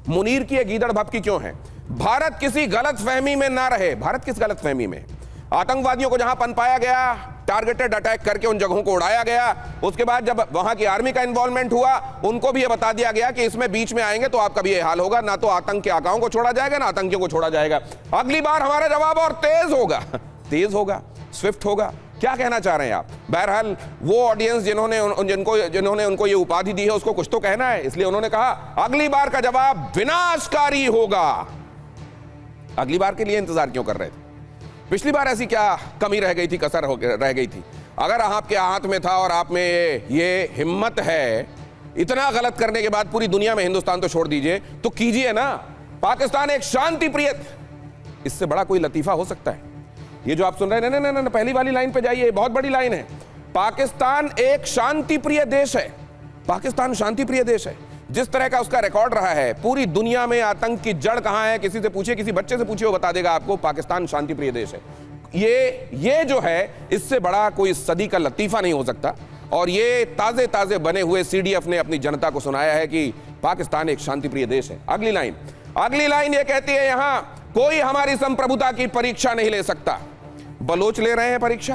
मुनीर की ये गीदड़ भपकी क्यों है? भारत किसी गलत फहमी में ना रहे। भारत किस गलत फहमी में? आतंकवादियों को जहां पनपाया गया, टारगेटेड अटैक करके उन जगहों को उड़ाया गया, उसके बाद जब वहां की आर्मी का इन्वॉल्वमेंट हुआ, उनको भी यह बता दिया गया कि इसमें बीच में आएंगे तो आपका भी यह हाल होगा, ना तो आतंक के आकाओं को छोड़ा जाएगा ना आतंकियों को छोड़ा जाएगा। अगली बार हमारा जवाब और तेज होगा, तेज होगा, स्विफ्ट होगा। क्या कहना चाह रहे हैं आप? बहरहाल वो ऑडियंस जिन्होंने उनको ये उपाधि दी है उसको कुछ तो कहना है, इसलिए उन्होंने कहा अगली बार का जवाब विनाशकारी होगा। अगली बार के लिए इंतजार क्यों कर रहे थे? पिछली बार ऐसी क्या कमी रह गई थी, कसर रह गई थी? अगर आपके हाथ में था और आप में ये हिम्मत है इतना गलत करने के बाद पूरी दुनिया में, हिंदुस्तान तो छोड़ दीजिए, तो कीजिए ना। पाकिस्तान एक शांति प्रिय, इससे बड़ा कोई लतीफा हो सकता है? ये जो आप सुन रहे हैं, ना पहली वाली लाइन पे जाइए, बहुत बड़ी लाइन है। पाकिस्तान एक शांति प्रिय देश है। पाकिस्तान शांति प्रिय देश है। जिस तरह का उसका रिकॉर्ड रहा है, पूरी दुनिया में आतंक की जड़ कहां है, किसी से पूछिए, किसी बच्चे से पूछिए, वो बता देगा आपको पाकिस्तान शांति प्रिय देश है। ये जो है, इससे बड़ा कोई सदी का लतीफा नहीं हो सकता। और ये ताजे ताजे बने हुए CDF ने अपनी जनता को सुनाया है कि पाकिस्तान एक शांति प्रिय देश है। अगली लाइन ये कहती है, यहां कोई हमारी संप्रभुता की परीक्षा नहीं ले सकता। बलोच ले रहे हैं परीक्षा,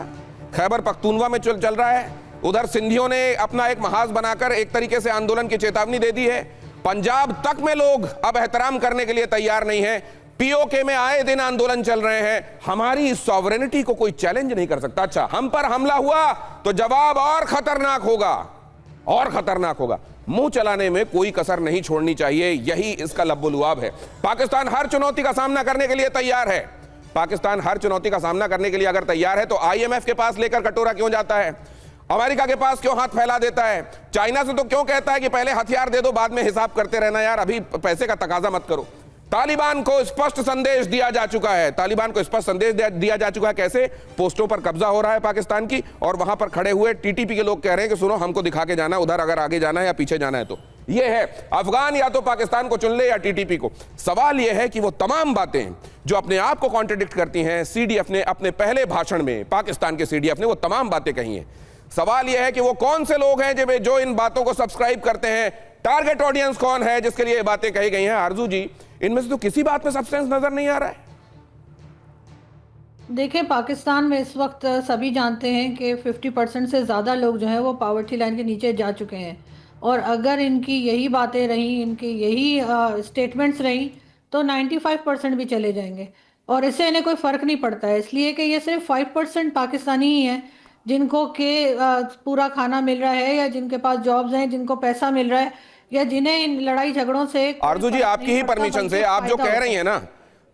खैबर पख्तूनवा में चल रहा है, उधर सिंधियों ने अपना एक महाज बनाकर एक तरीके से आंदोलन की चेतावनी दे दी है। पंजाब तक में लोग अब एहतराम करने के लिए तैयार नहीं है। POK में आए दिन आंदोलन चल रहे हैं। हमारी सॉवरेनिटी को कोई चैलेंज नहीं कर सकता। अच्छा, हम पर हमला हुआ तो जवाब और खतरनाक होगा, और खतरनाक होगा। मुंह चलाने में कोई कसर नहीं छोड़नी चाहिए, यही इसका लब्बुलुआब है। पाकिस्तान हर चुनौती का सामना करने के लिए तैयार है। पाकिस्तान हर चुनौती का सामना करने के लिए अगर तैयार है तो IMF के पास लेकर कटोरा क्यों जाता है? अमेरिका के पास क्यों हाथ फैला देता है? चाइना से तो क्यों कहता है कि पहले हथियार दे दो, बाद में हिसाब करते रहना, यार अभी पैसे का तकाजा मत करो। तालिबान को स्पष्ट संदेश दिया जा चुका है। तालिबान को स्पष्ट संदेश दिया जा चुका है। कैसे? पोस्टों पर कब्जा हो रहा है पाकिस्तान की, और वहां पर खड़े हुए TTP के लोग कह रहे हैं कि सुनो, हमको दिखा के जाना उधर, अगर आगे जाना है या पीछे जाना है तो। ये है, अफगान या तो पाकिस्तान को चुन ले या TTP को। सवाल यह है कि वो तमाम बातें जो अपने आप को कॉन्ट्रडिक्ट करती हैं, CDF ने अपने पहले भाषण में, पाकिस्तान के CDF ने वो तमाम बातें कही हैं। सवाल यह है कि वो कौन से लोग हैं जो इन बातों को सब्सक्राइब करते हैं? टारगेट ऑडियंस कौन है जिसके लिए ये बातें कही गई हैं? आरजू जी, इनमें से तो किसी बात में सब्सटेंस नजर नहीं आ रहा है। देखिए, पाकिस्तान में इस वक्त सभी जानते हैं कि 50% से ज़्यादा लोग जो हैं वो पॉवर्टी लाइन के नीचे जा चुके हैं। और अगर इनकी यही बातें रहीं, इनकी यही स्टेटमेंट्स रहीं, तो 95% भी चले जाएंगे। और इससे इन्हें कोई फ़र्क नहीं पड़ता है, इसलिए कि ये सिर्फ 5% पाकिस्तानी ही हैं जिनको पूरा खाना मिल रहा है, या जिनके पास जॉब्स हैं, जिनको पैसा मिल रहा है, या जिन्हें इन लड़ाई झगड़ों से। आरजू जी, आपकी ही परमिशन से आप जो कह रही हैं ना,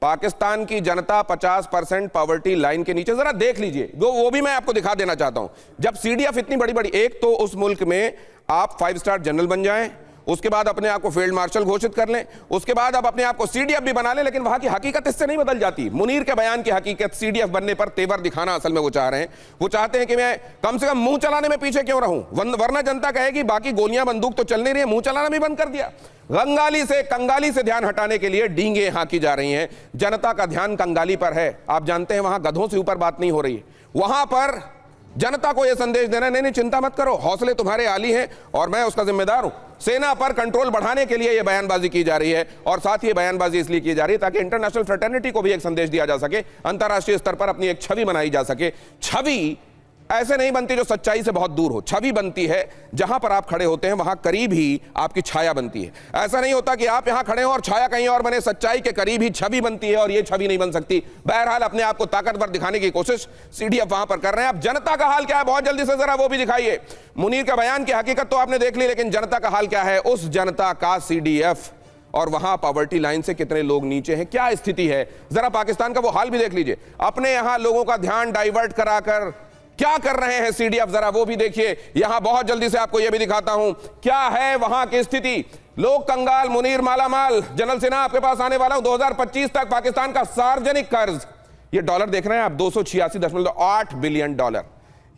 पाकिस्तान की जनता 50% पॉवर्टी लाइन के नीचे, जरा देख लीजिए, वो भी मैं आपको दिखा देना चाहता हूं। जब CDF इतनी बड़ी बड़ी, एक तो उस मुल्क में आप 5 स्टार जनरल बन जाएं, उसके बाद अपने आप को फील्ड मार्शल घोषित कर लें, उसके बाद आप अपने आप को CDF भी बना लें, लेकिन वहां की हकीकत इससे नहीं बदल जाती। मुनीर के बयान की हकीकत, CDF बनने पर तेवर दिखाना असल में वो चाह रहे हैं। वो चाहते हैं कि मैं कम से कम मुंह चलाने में पीछे क्यों रहूं, वरना जनता कहेगी बाकी गोलियां बंदूक तो चल नहीं रही है, मुंह चलाना भी बंद कर दिया। कंगाली से ध्यान हटाने के लिए डींगे हाकी जा रही हैं। जनता का ध्यान कंगाली पर है। आप जानते हैं वहां गधों से ऊपर बात नहीं हो रही है, वहां पर जनता को यह संदेश देना, नहीं चिंता मत करो, हौसले तुम्हारे आली हैं और मैं उसका जिम्मेदार हूं। सेना पर कंट्रोल बढ़ाने के लिए यह बयानबाजी की जा रही है, और साथ ही बयानबाजी इसलिए की जा रही है ताकि इंटरनेशनल फ्रेटर्निटी को भी एक संदेश दिया जा सके, अंतर्राष्ट्रीय स्तर पर अपनी एक छवि बनाई जा सके। छवि ऐसे नहीं बनती जो सच्चाई से बहुत दूर हो, छवि बनती है जहां पर आप खड़े होते हैं वहां करीब ही आपकी छाया बनती है। ऐसा नहीं होता कि आप यहां खड़े हो और छाया कहीं और बने, सच्चाई के करीब ही छवि बनती है, और ये छवि नहीं बन सकती। बहरहाल अपने आप को ताकतवर दिखाने की कोशिश CDF वहां पर कर रहे हैं। अब जनता का हाल क्या है, बहुत जल्दी से जरा वो भी दिखाइए। मुनीर का बयान की हकीकत तो आपने देख ली, लेकिन जनता का हाल क्या है? उस जनता का CDF और वहां पॉवर्टी लाइन से कितने लोग नीचे हैं, क्या स्थिति है, जरा पाकिस्तान का वो हाल भी देख लीजिए। अपने यहां लोगों का ध्यान डाइवर्ट कराकर क्या कर रहे हैं CDF, जरा वो भी देखिए। यहां बहुत जल्दी से आपको यह भी दिखाता हूं क्या है वहां की स्थिति। लोग कंगाल, मुनीर मालामाल। जनरल सिन्हा आपके पास आने वाला हूं। 2025 तक पाकिस्तान का सार्वजनिक कर्ज, ये डॉलर देख रहे हैं आप, 286.8 बिलियन डॉलर,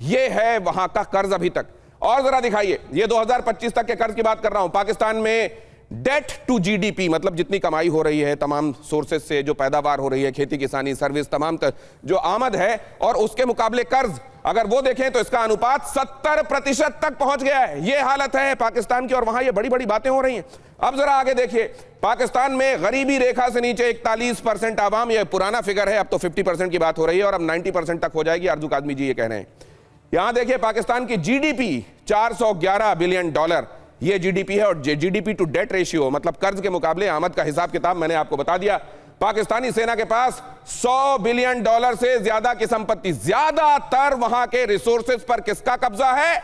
ये है वहां का कर्ज अभी तक। और जरा दिखाइए, ये 2025 तक के कर्ज की बात कर रहा हूं। पाकिस्तान में डेट टू जीडीपी, मतलब जितनी कमाई हो रही है तमाम सोर्सेज से, जो पैदावार हो रही है, खेती किसानी सर्विस तमाम जो आमद है, और उसके मुकाबले कर्ज, अगर वो देखें तो इसका अनुपात 70% तक पहुंच गया है। ये हालत है पाकिस्तान की, और वहां ये बड़ी बड़ी बातें हो रही हैं। अब जरा आगे देखिए, पाकिस्तान में गरीबी रेखा से नीचे 41% आवाम, ये पुराना फिगर है, अब तो 50% की बात हो रही है और अब 90% तक हो जाएगी, आरजू काज़मी जी ये कह रहे हैं। यहां देखिए पाकिस्तान की जीडीपी $411 बिलियन, ये जीडीपी है, और जीडीपी टू डेट रेशियो, मतलब कर्ज के मुकाबले आमद का हिसाब किताब मैंने आपको बता दिया। पाकिस्तानी सेना के पास $100 बिलियन से ज्यादा की संपत्ति, ज्यादातर वहां के रिसोर्सेज पर किसका कब्जा है?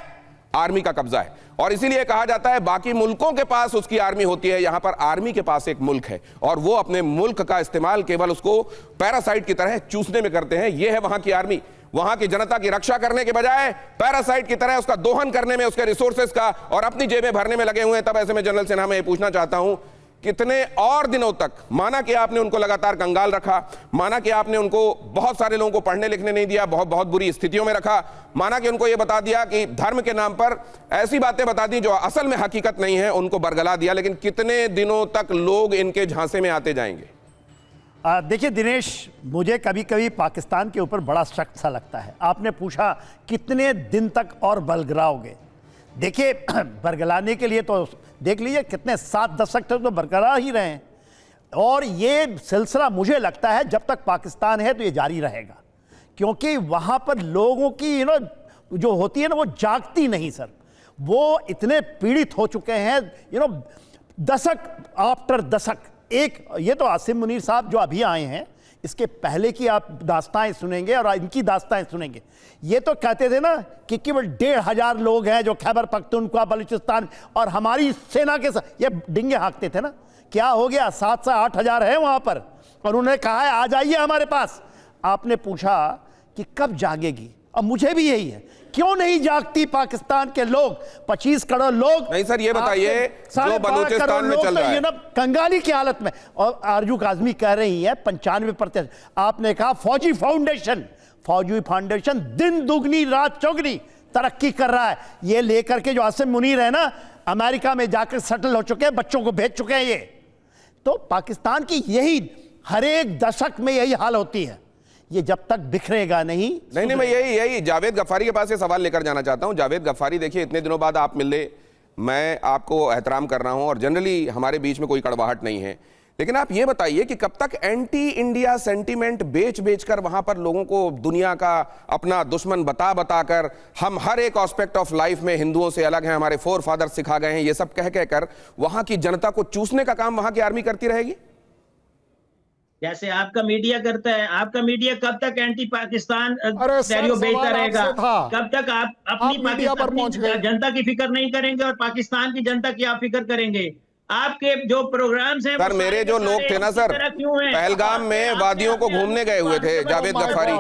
आर्मी का कब्जा है। और इसीलिए कहा जाता है बाकी मुल्कों के पास उसकी आर्मी होती है, यहां पर आर्मी के पास एक मुल्क है और वो अपने मुल्क का इस्तेमाल केवल उसको पैरासाइट की तरह चूसने में करते हैं। यह है वहां की आर्मी, वहां की जनता की रक्षा करने के बजाय पैरासाइट की तरह उसका दोहन करने में, उसके रिसोर्सेज का और अपनी जेबें भरने में लगे हुए हैं। तब ऐसे में जनरल सिन्हा, मैं ये पूछना चाहता हूं, कितने और दिनों तक, माना कि आपने उनको लगातार कंगाल रखा, माना कि आपने उनको बहुत सारे लोगों को पढ़ने लिखने नहीं दिया, बहुत बहुत बुरी स्थितियों में रखा, माना कि उनको यह बता दिया कि धर्म के नाम पर ऐसी बातें बता दी जो असल में हकीकत नहीं है, उनको बरगला दिया, लेकिन कितने दिनों तक लोग इनके झांसे में आते जाएंगे? देखिए दिनेश, मुझे कभी कभी पाकिस्तान के ऊपर बड़ा शक सा लगता है। आपने पूछा कितने दिन तक और बरगलाओगे। देखिए बरगलाने के लिए तो देख लीजिए कितने 7 दशक तक तो बरकरार ही रहे हैं, और ये सिलसिला मुझे लगता है जब तक पाकिस्तान है तो ये जारी रहेगा, क्योंकि वहाँ पर लोगों की जो होती है ना, वो जागती नहीं सर। वो इतने पीड़ित हो चुके हैं दशक आफ्टर दशक। एक ये तो आसिम मुनीर साहब जो अभी आए हैं, इसके पहले की आप दास्ताएं सुनेंगे और इनकी दास्ताएं सुनेंगे। ये तो कहते थे ना कि केवल 1,500 लोग हैं जो खैबर पख्तूनख्वा, बलूचिस्तान और हमारी सेना के साथ ये डिंगे हाँकते थे ना। क्या हो गया? 7 से 8 हजार है वहां पर, और उन्होंने कहा है आ जाइए हमारे पास। आपने पूछा कि कब जागेगी, और मुझे भी यही है, क्यों नहीं जागती पाकिस्तान के लोग? 25 करोड़ लोग नहीं सर, ये बताइए जो बलूचिस्तान में चल रहा है, कंगाली की हालत में। और आरजू काज़मी कह रही है 95%। आपने कहा फौजी फाउंडेशन दिन दुगनी रात चौगनी तरक्की कर रहा है। ये लेकर के जो आसिम मुनीर है ना, अमेरिका में जाकर सेटल हो चुके हैं, बच्चों को भेज चुके हैं। ये तो पाकिस्तान की यही हर एक दशक में यही हाल होती है। ये जब तक बिखरेगा नहीं। मैं यही जावेद गफ्फारी के पास ये सवाल लेकर जाना चाहता हूं। जावेद गफ्फारी, देखिए इतने दिनों बाद आप मिले, मैं आपको एहतराम कर रहा हूं और जनरली हमारे बीच में कोई कड़वाहट नहीं है, लेकिन आप ये बताइए कि कब तक एंटी इंडिया सेंटीमेंट बेच कर वहां पर लोगों को दुनिया का अपना दुश्मन बताकर, हम हर एक एस्पेक्ट ऑफ लाइफ में हिंदुओं से अलग हैं, हमारे फोर फादर सिखा गए हैं, ये सब कह कर वहां की जनता को चूसने का काम वहां की आर्मी करती रहेगी? जैसे आपका मीडिया करता है। आपका मीडिया कब तक एंटी पाकिस्तान सैरियो बेचता रहेगा? कब तक आप अपनी पाकिस्तान जनता की फिक्र नहीं करेंगे और पाकिस्तान की जनता की आप फिक्र करेंगे? आपके जो प्रोग्राम्स हैं सर, मेरे जो लोग थे ना सर, पहलगाम में वादियों को घूमने गए हुए थे जावेद गफ्फारी,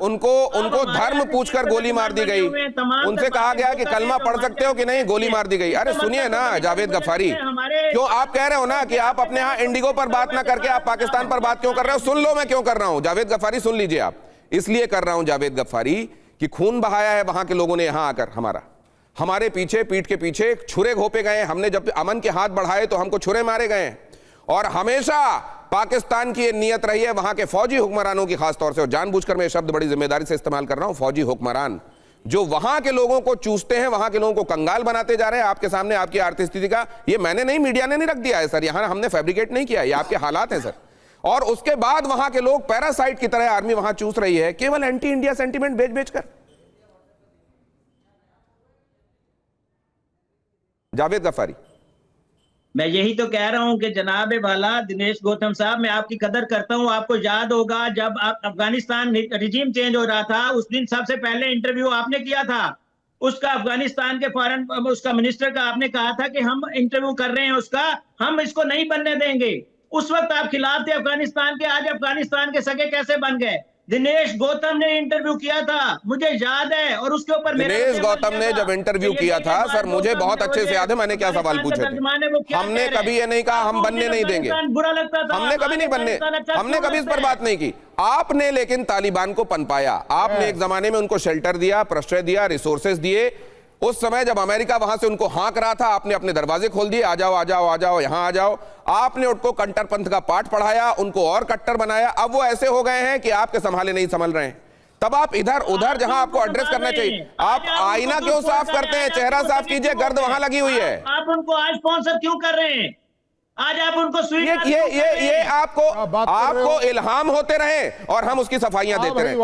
उनको धर्म पूछकर गोली मार दी गई। उनसे कहा गया कि कलमा पढ़ सकते हो कि नहीं, गोली मार दी गई। अरे सुनिए ना जावेद गफ्फारी, क्यों आप कह रहे हो ना कि आप अपने यहाँ इंडिगो पर बात ना करके आप पाकिस्तान पर बात क्यों कर रहे हो? सुन लो मैं क्यों कर रहा हूँ जावेद गफ्फारी, सुन लीजिए आप। इसलिए कर रहा हूं जावेद गफ्फारी कि खून बहाया है वहां के लोगों ने यहां आकर, हमारे पीछे, पीठ के पीछे छुरे घोपे गए। हमने जब अमन के हाथ बढ़ाए तो हमको छुरे मारे गए। और हमेशा पाकिस्तान की ये नियत रही है वहां के फौजी हुक्मरानों की, खासतौर से, और जानबूझकर मैं ये शब्द बड़ी जिम्मेदारी से इस्तेमाल कर रहा हूं, फौजी हुक्मरान जो वहां के लोगों को चूसते हैं, वहां के लोगों को कंगाल बनाते जा रहे हैं। आपके सामने आपकी आर्थिक स्थिति का, ये मैंने नहीं, मीडिया ने नहीं रख दिया है सर, यहां हमने फैब्रिकेट नहीं किया, ये आपके हालात हैं सर। और उसके बाद वहां के लोग पैरासाइट की तरह आर्मी वहां चूस रही है, केवल एंटी इंडिया सेंटीमेंट बेच कर। जावेद गफ्फारी, मैं यही तो कह रहा हूं कि जनाब वाला दिनेश गौतम साहब, मैं आपकी कदर करता हूं। आपको याद होगा जब अफगानिस्तान रिजीम चेंज हो रहा था, उस दिन सबसे पहले इंटरव्यू आपने किया था उसका, अफगानिस्तान के फॉरेन उसका मिनिस्टर का। आपने कहा था कि हम इंटरव्यू कर रहे हैं उसका, हम इसको नहीं बनने देंगे। उस वक्त आप खिलाफ थे अफगानिस्तान के, आज अफगानिस्तान के सगे कैसे बन गए? दिनेश गौतम ने इंटरव्यू किया था, मुझे याद है, और उसके ऊपर दिनेश गौतम ने जब इंटरव्यू किया था सर, मुझे बहुत अच्छे से याद है, मैंने क्या सवाल पूछे थे। हमने कभी ये नहीं कहा हम बनने नहीं देंगे, बुरा लगता था, हमने कभी नहीं बनने, हमने कभी इस पर बात नहीं की। आपने लेकिन तालिबान को पनपाया, आपने एक जमाने में उनको शेल्टर दिया, प्रश्रय दिया, रिसोर्सेज दिए, उस समय जब अमेरिका वहां से उनको हाँक रहा था, आपने अपने दरवाजे खोल दिए, आ जाओ आ जाओ आ जाओ, यहां आ जाओ। आपने उनको कट्टरपंथ का पाठ पढ़ाया, उनको और कट्टर बनाया। अब वो ऐसे हो गए हैं कि आपके संभाले नहीं संभल रहे हैं। तब आप इधर उधर जहां आपको एड्रेस करना चाहिए, आप आईना क्यों साफ करते हैं? चेहरा साफ कीजिए, गर्द वहां लगी हुई है। आप उनको आज स्पॉन्सर क्यों कर रहे हैं? आज आप उनको ये आपको इल्हाम होते रहे और हम उसकी सफाइयां देते रहे।